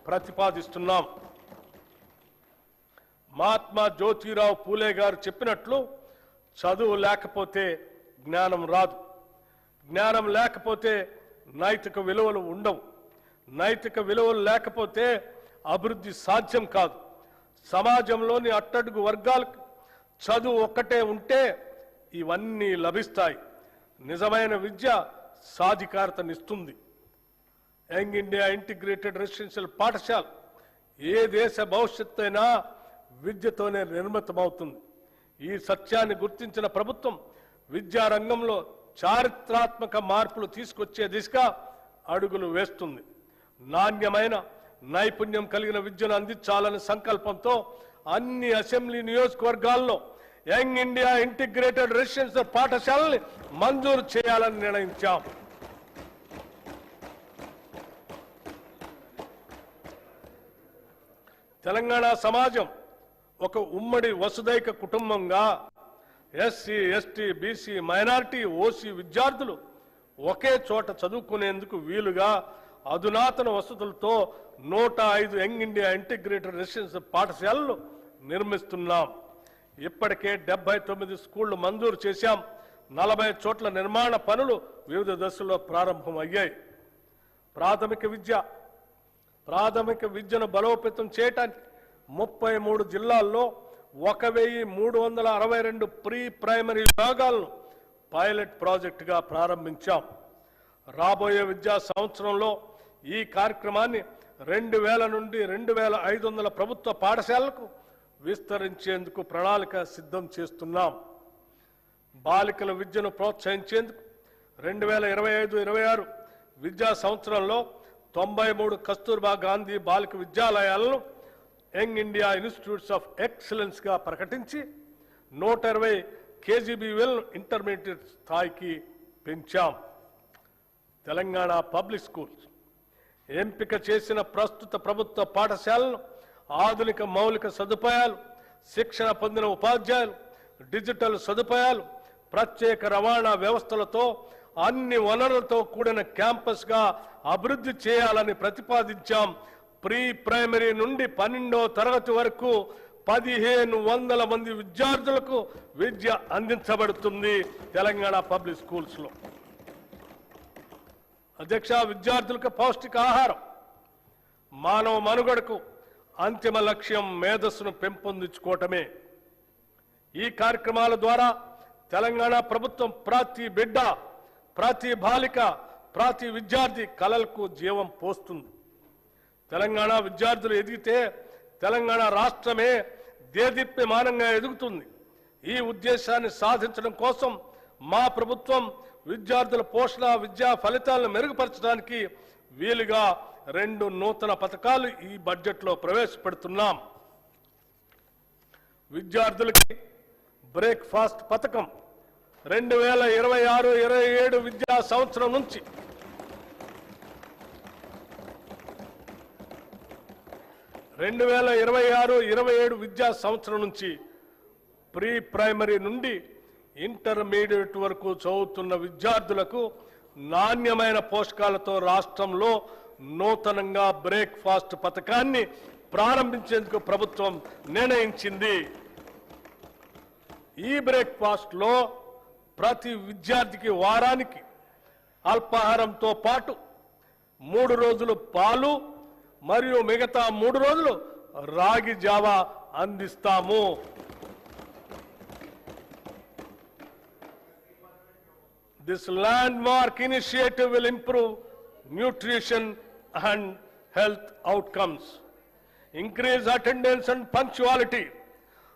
ప్రతిపాదిస్తున్నాం. మహాత్మా జ్యోతిరావు పూలే గారు చెప్పినట్లు చదువు లేకపోతే జ్ఞానం రాదు, జ్ఞానం లేకపోతే నైతిక విలువలు ఉండవు, నైతిక విలువలు లేకపోతే అభివృద్ధి సాధ్యం కాదు. సమాజంలోని అట్టడుగు వర్గాలకు చదువు ఒక్కటే ఉంటే ఇవన్నీ లభిస్తాయి. నిజమైన విద్య సాధికారతనిస్తుంది. యంగ్ ఇండియా ఇంటిగ్రేటెడ్ రెసిడెన్షియల్ పాఠశాల ఏ దేశ భవిష్యత్తు అయినా విద్యతోనే నిర్మితమవుతుంది. ఈ సత్యాన్ని గుర్తించిన ప్రభుత్వం విద్యారంగంలో చారిత్రాత్మక మార్పులు తీసుకొచ్చే దిశగా అడుగులు వేస్తుంది. నాణ్యమైన నైపుణ్యం కలిగిన విద్యను అందించాలనే సంకల్పంతో అన్ని అసెంబ్లీ నియోజకవర్గాల్లో యంగ్ ఇండియా ఇంటిగ్రేటెడ్ రెసిడెన్షియల్ పాఠశాలని మంజూరు చేయాలని నిర్ణయించాం. తెలంగాణ సమాజం ఒక ఉమ్మడి వసుదైక కుటుంబంగా SC, ST, BC, minority, OC విద్యార్థులు ఒకే చోట చదువుకునేందుకు వీలుగా అధునాతన వసతులతో 105 యంగ్ ఇండియా ఇంటిగ్రేటెడ్ రెసిడెన్షియల్ పాఠశాలలు నిర్మిస్తున్నాం. ఇప్పటికే 79 స్కూళ్లు మంజూరు చేశాం. 40 చోట్ల నిర్మాణ పనులు వివిధ దశల్లో ప్రారంభమయ్యాయి. ప్రాథమిక విద్యను బలోపేతం చేయడానికి 33 జిల్లాల్లో 1362 ప్రీ ప్రైమరీ విభాగాలను పైలట్ ప్రాజెక్టుగా ప్రారంభించాం. రాబోయే విద్యా సంవత్సరంలో ఈ కార్యక్రమాన్ని 2000 నుండి 2500 ప్రభుత్వ పాఠశాలలకు విస్తరించేందుకు ప్రణాళిక సిద్ధం చేస్తున్నాం. బాలికల విద్యను ప్రోత్సహించేందుకు 2025-26 విద్యా సంవత్సరంలో 93 కస్తూర్బా గాంధీ బాలిక విద్యాలయాలను young India institutes of excellence గా ప్రకటించి 120 కేజీబీవీలను ఇంటర్మీడియట్ స్థాయికి పెంచాం. తెలంగాణ పబ్లిక్ స్కూల్స్ ఎంపిక చేసిన ప్రస్తుత ప్రభుత్వ పాఠశాలను ఆధునిక మౌలిక సదుపాయాలు, శిక్షణ పొందిన ఉపాధ్యాయులు, డిజిటల్ సదుపాయాలు, ప్రత్యేక రవాణా వ్యవస్థలతో అన్ని వనరులతో కూడిన క్యాంపస్ గా అభివృద్ధి చేయాలని ప్రతిపాదించాం. ప్రీ ప్రైమరీ నుండి 12వ తరగతి వరకు 1500 మంది విద్యార్థులకు విద్య అందించబడుతుంది తెలంగాణ పబ్లిక్ స్కూల్స్ లో. అధ్యక్ష, విద్యార్థులకు పౌష్టికాహారం మానవ మనుగడకు అంతిమ లక్ష్యం మేధస్సును పెంపొందించుకోవటమే. ఈ కార్యక్రమాల ద్వారా తెలంగాణ ప్రభుత్వం ప్రతి బిడ్డ, ప్రతి బాలిక, ప్రతి విద్యార్థి కలలకు జీవం పోస్తుంది. తెలంగాణ విద్యార్థులు ఎదిగితే తెలంగాణ రాష్ట్రమే దేదీప్యమానంగా ఎదుగుతుంది. ఈ ఉద్దేశాన్ని సాధించడం కోసం మా ప్రభుత్వం విద్యార్థుల పోషణ, విద్యా ఫలితాలను మెరుగుపరచడానికి వీలుగా 2 నూతన పథకాలు ఈ బడ్జెట్లో ప్రవేశపెడుతున్నాం. విద్యార్థులకి బ్రేక్ఫాస్ట్ పథకం 2026-27 విద్యా సంవత్సరం నుంచి 2026-27 విద్యా సంవత్సరం నుంచి ప్రీ ప్రైమరీ నుండి ఇంటర్మీడియట్ వరకు చదువుతున్న విద్యార్థులకు నాణ్యమైన పోషకాలతో రాష్ట్రంలో నూతనంగా బ్రేక్ఫాస్ట్ పథకాన్ని ప్రారంభించేందుకు ప్రభుత్వం నిర్ణయించింది. ఈ బ్రేక్ఫాస్ట్ లో ప్రతి విద్యార్థికి వారానికి అల్పాహారంతో పాటు 3 రోజులు పాలు మరియు మిగతా 3 రోజులు రాగి జావా అందిస్తాము. This landmark initiative will improve nutrition and health outcomes, increase attendance and punctuality,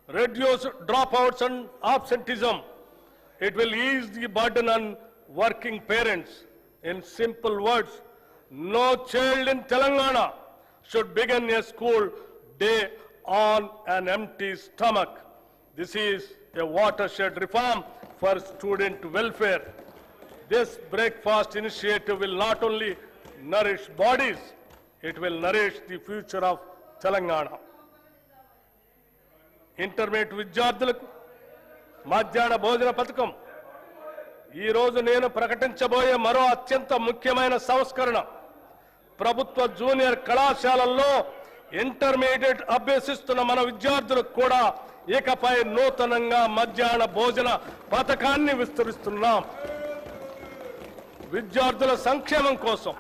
reduce dropouts and absenteeism. It will ease the burden on working parents. In simple words, no child in Telangana should begin a school day on an empty stomach. This is a watershed reform for student welfare. This breakfast initiative will not only nourish bodies, it will nourish the future of Telangana. Intermediate విద్యార్థులకు మధ్యాహ్న భోజన పథకం ఈ రోజు నేను ప్రకటించబోయే మరో అత్యంత ముఖ్యమైన సంస్కరణ. ప్రభుత్వ జూనియర్ కళాశాలల్లో ఇంటర్మీడియట్ అభ్యసిస్తున్న మన విద్యార్థులకు కూడా ఇకపై నూతనంగా మధ్యాహ్న భోజన పథకాన్ని విస్తరిస్తున్నాం. విద్యార్థుల సంక్షేమం కోసం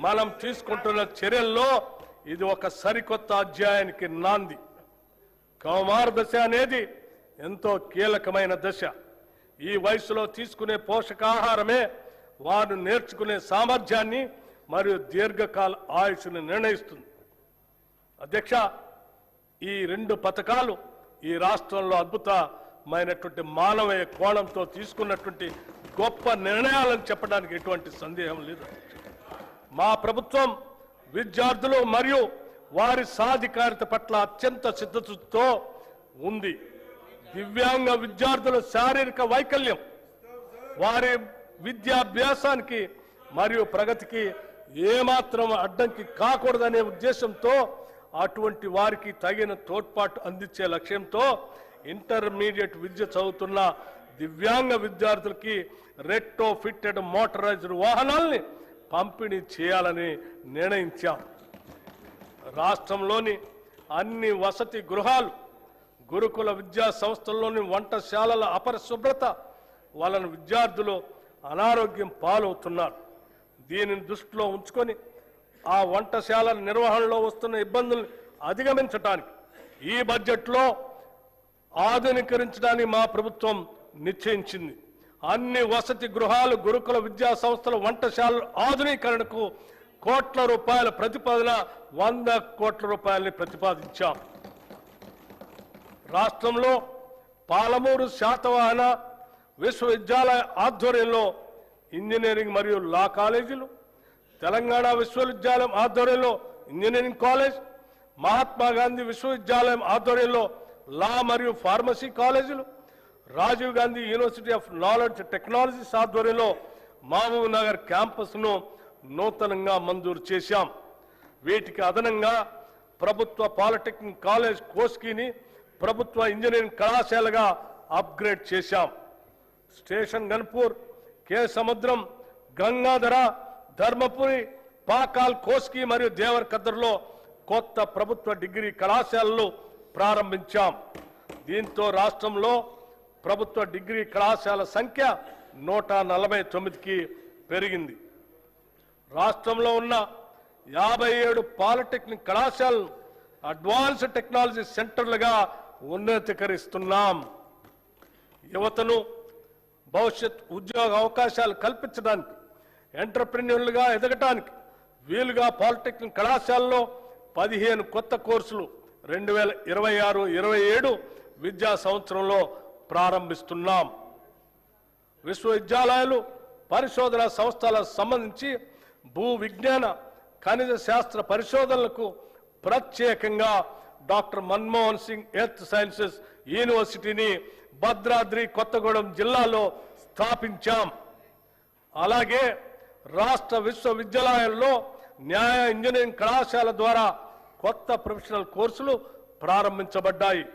మనం తీసుకుంటున్న చర్యల్లో ఇది ఒక సరికొత్త అధ్యాయానికి నాంది. కౌమార దశ అనేది ఎంతో కీలకమైన దశ. ఈ వయసులో తీసుకునే పోషకాహారమే వారు నేర్చుకునే సామర్థ్యాన్ని మరియు దీర్ఘకాల ఆయుష్ను నిర్ణయిస్తుంది. అధ్యక్ష, ఈ రెండు పథకాలు ఈ రాష్ట్రంలో అద్భుతమైనటువంటి మానవీయ కోణంతో తీసుకున్నటువంటి గొప్ప నిర్ణయాలను చెప్పడానికి ఎటువంటి సందేహం లేదు. మా ప్రభుత్వం విద్యార్థులు మరియు వారి సాధికారిత పట్ల అత్యంత సిద్ధతతో ఉంది. దివ్యాంగ విద్యార్థుల శారీరక వైకల్యం వారి విద్యాభ్యాసానికి మరియు ప్రగతికి ఏమాత్రం అడ్డంకి కాకూడదనే ఉద్దేశంతో అటువంటి వారికి తగిన తోడ్పాటు అందించే లక్ష్యంతో ఇంటర్మీడియట్ విద్య చదువుతున్న దివ్యాంగ విద్యార్థులకి రెట్రో ఫిట్టెడ్ మోటరైజ్డ్ వాహనాల్ని పంపిణీ చేయాలని నిర్ణయించాం. రాష్ట్రంలోని అన్ని వసతి గృహాలు, గురుకుల విద్యా సంస్థల్లోని వంటశాలల అపరిశుభ్రత వలన విద్యార్థులు అనారోగ్యం పాలవుతున్నారు. దీనిని దృష్టిలో ఉంచుకొని ఆ వంటశాలల నిర్వహణలో వస్తున్న ఇబ్బందులను అధిగమించడానికి ఈ బడ్జెట్లో ఆధునీకరించడానికి మా ప్రభుత్వం నిశ్చయించింది. అన్ని వసతి గృహాలు, గురుకుల విద్యా సంస్థల వంటశాలల ఆధునీకరణకు కోట్ల రూపాయల ప్రతిపాదన 100 కోట్ల రూపాయలని ప్రతిపాదించాం. రాష్ట్రంలో పాలమూరు శాతవాహన విశ్వవిద్యాలయ ఆధ్వర్యంలో ఇంజనీరింగ్ మరియు లా కాలేజీలు, తెలంగాణ విశ్వవిద్యాలయం ఆధ్వర్యంలో ఇంజనీరింగ్ కాలేజ్, మహాత్మా గాంధీ విశ్వవిద్యాలయం ఆధ్వర్యంలో లా మరియు ఫార్మసీ కాలేజీలు, Rajiv Gandhi university of knowledge technologies ఆధ్వర్యంలో మహబూబ్ నగర్ క్యాంపస్ను నూతనంగా మంజూరు చేశాం. వీటికి అదనంగా ప్రభుత్వ పాలిటెక్నిక్ కాలేజ్ కోస్కీని ప్రభుత్వ ఇంజనీరింగ్ కళాశాలగా అప్గ్రేడ్ చేశాం. స్టేషన్ గన్పూర్, కే సముద్రం, గంగాధర, ధర్మపురి, పాకాల్, కోస్కీ మరియు దేవరకద్రలో కొత్త ప్రభుత్వ డిగ్రీ కళాశాలలు ప్రారంభించాం. దీంతో రాష్ట్రంలో ప్రభుత్వ డిగ్రీ కళాశాల సంఖ్య 149కి పెరిగింది. రాష్ట్రంలో ఉన్న 57 పాలిటెక్నిక్ కళాశాలలు అడ్వాన్స్డ్ టెక్నాలజీ సెంటర్లుగా ఉన్నతీకరిస్తున్నాం. యువతను భవిష్యత్ ఉద్యోగ అవకాశాలు కల్పించడానికి, ఎంటర్ప్రెన్యూర్లుగా ఎదగటానికి వీలుగా పాలిటెక్నిక్ కళాశాలలో 15 కొత్త కోర్సులు 2026-27 విద్యా సంవత్సరంలో ప్రారంభిస్తున్నాం. విశ్వవిద్యాలయాలు, పరిశోధన సంస్థలకు సంబంధించి భూ విజ్ఞాన, ఖనిజ శాస్త్ర పరిశోధనలకు ప్రత్యేకంగా doctor Manmohan Singh earth sciences యూనివర్సిటీని భద్రాద్రి కొత్తగూడెం జిల్లాలో స్థాపించాం. అలాగే రాష్ట్ర విశ్వవిద్యాలయాల్లో న్యాయ ఇంజనీరింగ్ కళాశాల ద్వారా కొత్త ప్రొఫెషనల్ కోర్సులు ప్రారంభించబడ్డాయి.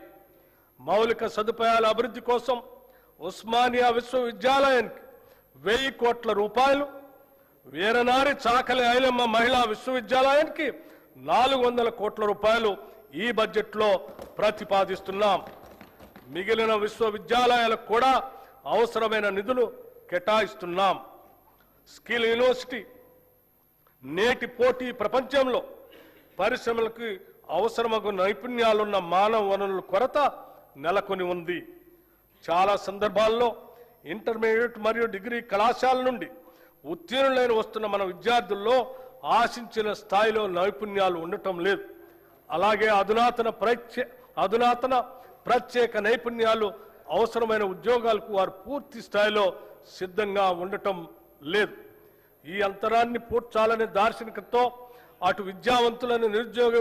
మౌలిక సదుపాయాల అభివృద్ధి కోసం ఉస్మానియా విశ్వవిద్యాలయానికి 1000 కోట్ల రూపాయలు, వీరనారి చాకలి ఐలమ్మ మహిళా విశ్వవిద్యాలయానికి 400 కోట్ల రూపాయలు ఈ బడ్జెట్లో ప్రతిపాదిస్తున్నాం. మిగిలిన విశ్వవిద్యాలయాలకు కూడా అవసరమైన నిధులు కేటాయిస్తున్నాం. స్కిల్ యూనివర్సిటీ నేటి పోటీ ప్రపంచంలో పరిశ్రమలకు అవసరమగు నైపుణ్యాలున్న మానవ వనరుల కొరత నెలకొని ఉంది. చాలా సందర్భాల్లో ఇంటర్మీడియట్ మరియు డిగ్రీ కళాశాల నుండి ఉత్తీర్ణులైన వస్తున్న మన విద్యార్థుల్లో ఆశించిన స్థాయిలో నైపుణ్యాలు ఉండటం లేదు. అలాగే అధునాతన ప్రత్యేక నైపుణ్యాలు అవసరమైన ఉద్యోగాలకు వారు పూర్తి స్థాయిలో సిద్ధంగా ఉండటం లేదు. ఈ అంతరాన్ని పూడ్చాలనే దార్శనికతతో అటు విద్యావంతులను, నిరుద్యోగ